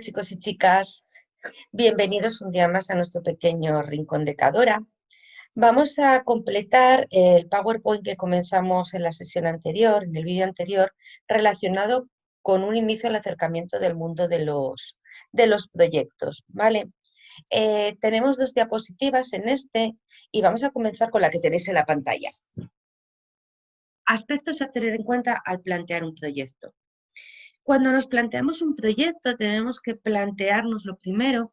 chicos y chicas, bienvenidos un día más a nuestro pequeño rincón de Cadora. Vamos a completar el PowerPoint que comenzamos en la sesión anterior, en el vídeo anterior, relacionado con un inicio al acercamiento del mundo de los proyectos, ¿vale? Tenemos dos diapositivas en este y vamos a comenzar con la que tenéis en la pantalla. Aspectos a tener en cuenta al plantear un proyecto. Cuando nos planteamos un proyecto, tenemos que plantearnos lo primero,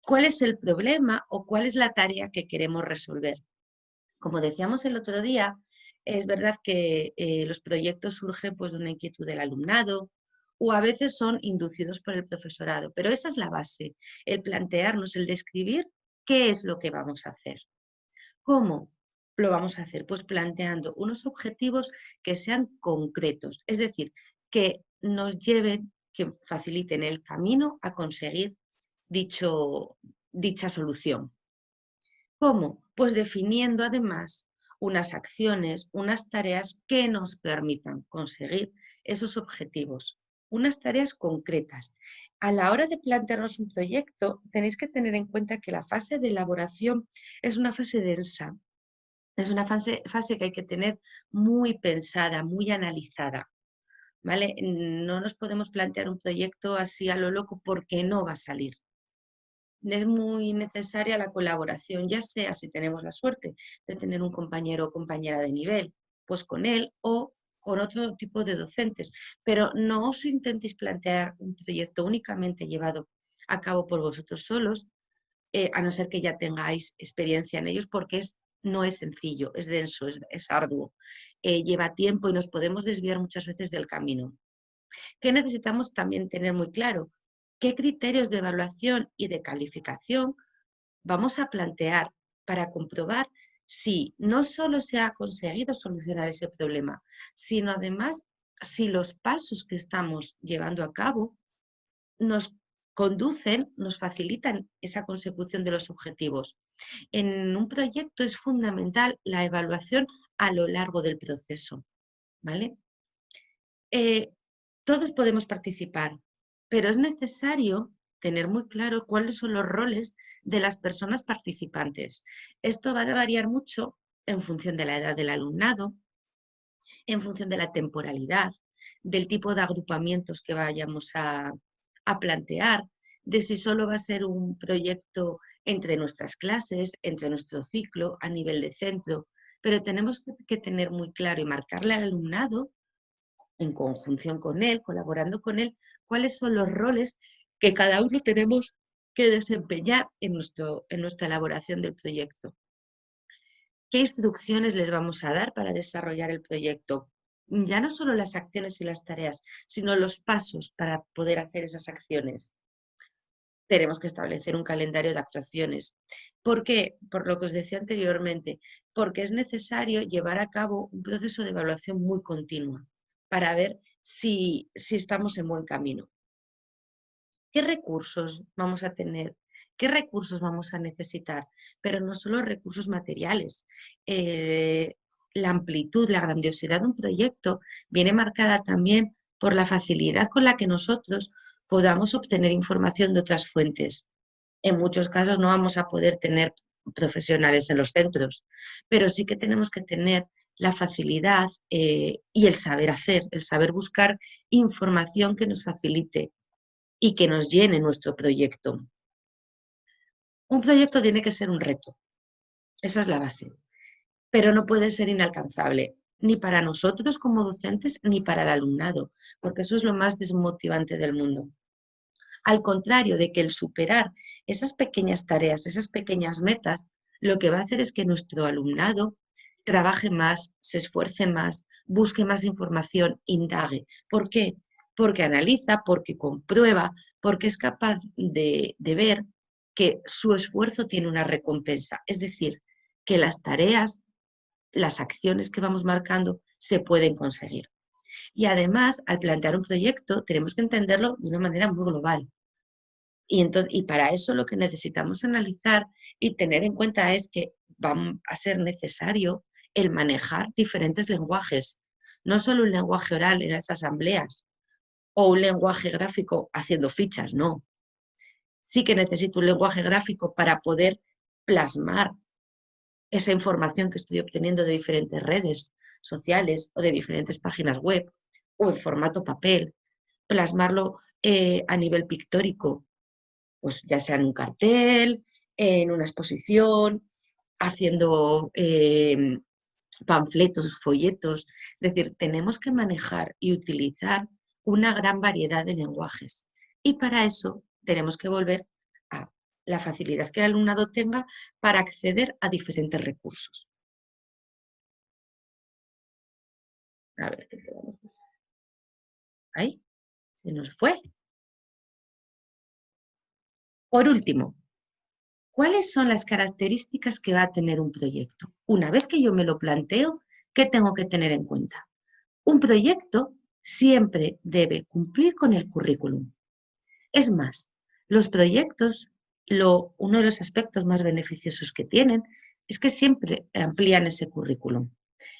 cuál es el problema o cuál es la tarea que queremos resolver. Como decíamos el otro día, es verdad que los proyectos surgen pues, de una inquietud del alumnado o a veces son inducidos por el profesorado, pero esa es la base, el plantearnos, el describir qué es lo que vamos a hacer. ¿Cómo lo vamos a hacer? Pues planteando unos objetivos que sean concretos, es decir, que nos lleven, que faciliten el camino a conseguir dicha solución. ¿Cómo? Pues definiendo además unas acciones, unas tareas que nos permitan conseguir esos objetivos, unas tareas concretas. A la hora de plantearnos un proyecto, tenéis que tener en cuenta que la fase de elaboración es una fase densa, es una fase que hay que tener muy pensada, muy analizada, ¿vale? No nos podemos plantear un proyecto así a lo loco porque no va a salir. Es muy necesaria la colaboración, ya sea si tenemos la suerte de tener un compañero o compañera de nivel, pues con él o con otro tipo de docentes. Pero no os intentéis plantear un proyecto únicamente llevado a cabo por vosotros solos, a no ser que ya tengáis experiencia en ellos, porque no es sencillo, es denso, es arduo, lleva tiempo y nos podemos desviar muchas veces del camino. ¿Qué necesitamos también tener muy claro? ¿Qué criterios de evaluación y de calificación vamos a plantear para comprobar si no solo se ha conseguido solucionar ese problema, sino además si los pasos que estamos llevando a cabo nos conducen, nos facilitan esa consecución de los objetivos? En un proyecto es fundamental la evaluación a lo largo del proceso, ¿vale? Todos podemos participar, pero es necesario tener muy claro cuáles son los roles de las personas participantes. Esto va a variar mucho en función de la edad del alumnado, en función de la temporalidad, del tipo de agrupamientos que vayamos a plantear, de si solo va a ser un proyecto entre nuestras clases, entre nuestro ciclo, a nivel de centro, pero tenemos que tener muy claro y marcarle al alumnado en conjunción con él, colaborando con él, cuáles son los roles que cada uno tenemos que desempeñar en nuestra elaboración del proyecto. ¿Qué instrucciones les vamos a dar para desarrollar el proyecto? Ya no solo las acciones y las tareas, sino los pasos para poder hacer esas acciones. Tenemos que establecer un calendario de actuaciones. ¿Por qué? Por lo que os decía anteriormente, porque es necesario llevar a cabo un proceso de evaluación muy continua para ver si estamos en buen camino. ¿Qué recursos vamos a tener? ¿Qué recursos vamos a necesitar? Pero no solo recursos materiales. La amplitud, la grandiosidad de un proyecto viene marcada también por la facilidad con la que nosotros podamos obtener información de otras fuentes. En muchos casos no vamos a poder tener profesionales en los centros, pero sí que tenemos que tener la facilidad y el saber hacer, el saber buscar información que nos facilite y que nos llene nuestro proyecto. Un proyecto tiene que ser un reto, esa es la base, pero no puede ser inalcanzable, ni para nosotros como docentes, ni para el alumnado, porque eso es lo más desmotivante del mundo. Al contrario de que el superar esas pequeñas tareas, esas pequeñas metas, lo que va a hacer es que nuestro alumnado trabaje más, se esfuerce más, busque más información, indague. ¿Por qué? Porque analiza, porque comprueba, porque es capaz de ver que su esfuerzo tiene una recompensa. Es decir, que las tareas, las acciones que vamos marcando se pueden conseguir. Y además, al plantear un proyecto, tenemos que entenderlo de una manera muy global. Y para eso lo que necesitamos analizar y tener en cuenta es que va a ser necesario el manejar diferentes lenguajes, no solo un lenguaje oral en las asambleas, o un lenguaje gráfico haciendo fichas, no. Sí que necesito un lenguaje gráfico para poder plasmar esa información que estoy obteniendo de diferentes redes sociales o de diferentes páginas web o en formato papel, plasmarlo a nivel pictórico, pues ya sea en un cartel, en una exposición, haciendo panfletos, folletos. Es decir, tenemos que manejar y utilizar una gran variedad de lenguajes. Y para eso tenemos que volver a la facilidad que el alumnado tenga para acceder a diferentes recursos. A ver, ¿qué podemos pasar? Ahí, se nos fue. Por último, ¿cuáles son las características que va a tener un proyecto? Una vez que yo me lo planteo, ¿qué tengo que tener en cuenta? Un proyecto siempre debe cumplir con el currículum. Es más, los proyectos, uno de los aspectos más beneficiosos que tienen es que siempre amplían ese currículum.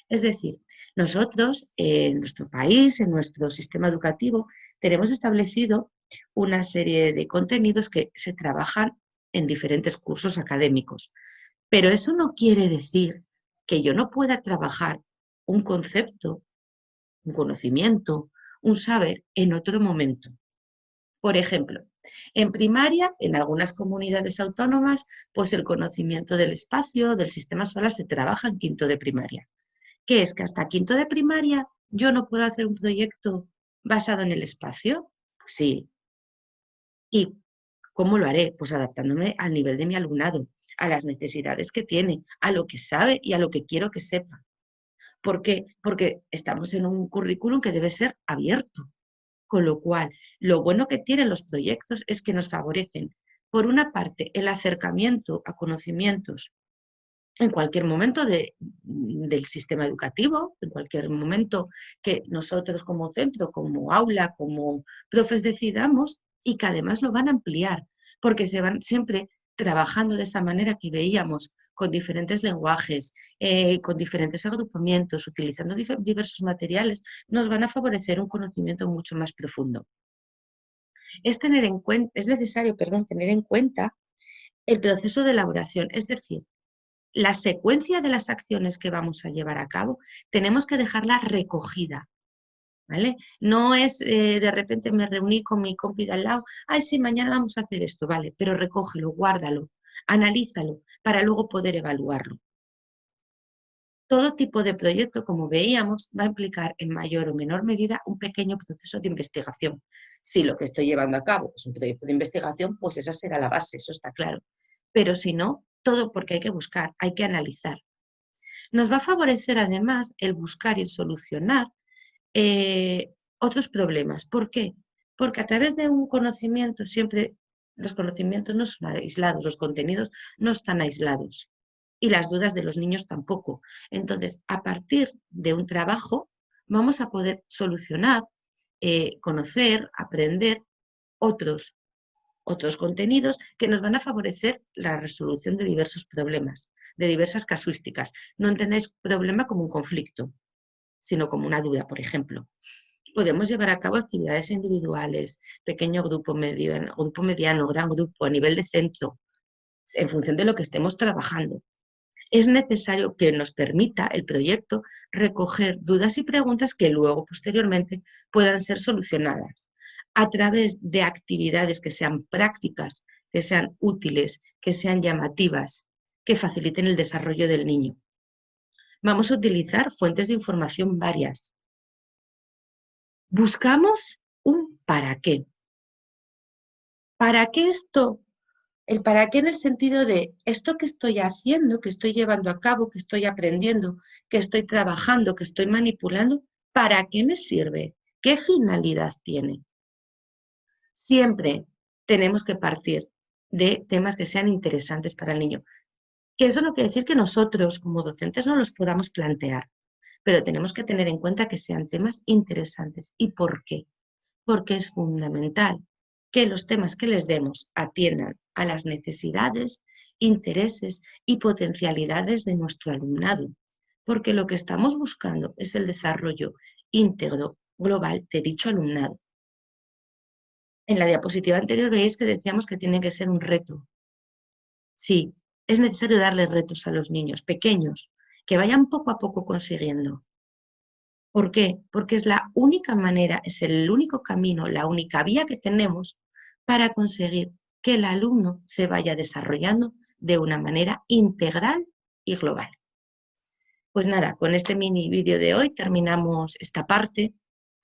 Es decir, nosotros en nuestro país, en nuestro sistema educativo, tenemos establecido una serie de contenidos que se trabajan en diferentes cursos académicos. Pero eso no quiere decir que yo no pueda trabajar un concepto, un conocimiento, un saber en otro momento. Por ejemplo, en primaria, en algunas comunidades autónomas, pues el conocimiento del espacio, del sistema solar, se trabaja en quinto de primaria. ¿Qué es? ¿Que hasta quinto de primaria yo no puedo hacer un proyecto basado en el espacio? Pues sí. ¿Y cómo lo haré? Pues adaptándome al nivel de mi alumnado, a las necesidades que tiene, a lo que sabe y a lo que quiero que sepa. ¿Por qué? Porque estamos en un currículum que debe ser abierto. Con lo cual, lo bueno que tienen los proyectos es que nos favorecen, por una parte, el acercamiento a conocimientos en cualquier momento del sistema educativo, en cualquier momento que nosotros como centro, como aula, como profes decidamos, y que además lo van a ampliar, porque se van siempre trabajando de esa manera que veíamos, con diferentes lenguajes, con diferentes agrupamientos, utilizando diversos materiales, nos van a favorecer un conocimiento mucho más profundo. Es necesario, tener en cuenta el proceso de elaboración, es decir, la secuencia de las acciones que vamos a llevar a cabo, tenemos que dejarla recogida, ¿vale? No es de repente me reuní con mi compi de al lado, ay, sí, mañana vamos a hacer esto, vale, pero recógelo, guárdalo, analízalo, para luego poder evaluarlo. Todo tipo de proyecto, como veíamos, va a implicar en mayor o menor medida un pequeño proceso de investigación. Si lo que estoy llevando a cabo es un proyecto de investigación, pues esa será la base, eso está claro. Pero si no, todo porque hay que buscar, hay que analizar. Nos va a favorecer además el buscar y el solucionar otros problemas. ¿Por qué? Porque a través de un conocimiento siempre los conocimientos no son aislados, los contenidos no están aislados y las dudas de los niños tampoco. Entonces, a partir de un trabajo vamos a poder solucionar, conocer, aprender otros contenidos que nos van a favorecer la resolución de diversos problemas, de diversas casuísticas. No entendéis problema como un conflicto, sino como una duda, por ejemplo. Podemos llevar a cabo actividades individuales, pequeño grupo mediano, gran grupo, a nivel de centro, en función de lo que estemos trabajando. Es necesario que nos permita el proyecto recoger dudas y preguntas que luego, posteriormente, puedan ser solucionadas a través de actividades que sean prácticas, que sean útiles, que sean llamativas, que faciliten el desarrollo del niño. Vamos a utilizar fuentes de información varias. Buscamos un para qué. ¿Para qué esto? El para qué en el sentido de esto que estoy haciendo, que estoy llevando a cabo, que estoy aprendiendo, que estoy trabajando, que estoy manipulando, ¿para qué me sirve? ¿Qué finalidad tiene? Siempre tenemos que partir de temas que sean interesantes para el niño. Que eso no quiere decir que nosotros, como docentes, no los podamos plantear, pero tenemos que tener en cuenta que sean temas interesantes. ¿Y por qué? Porque es fundamental que los temas que les demos atiendan a las necesidades, intereses y potencialidades de nuestro alumnado, porque lo que estamos buscando es el desarrollo íntegro, global de dicho alumnado. En la diapositiva anterior veis que decíamos que tiene que ser un reto. Sí, es necesario darle retos a los niños pequeños, que vayan poco a poco consiguiendo. ¿Por qué? Porque es la única manera, es el único camino, la única vía que tenemos para conseguir que el alumno se vaya desarrollando de una manera integral y global. Pues nada, con este mini vídeo de hoy terminamos esta parte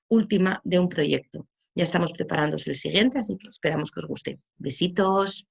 última de un proyecto. Ya estamos preparando el siguiente, así que esperamos que os guste. Besitos.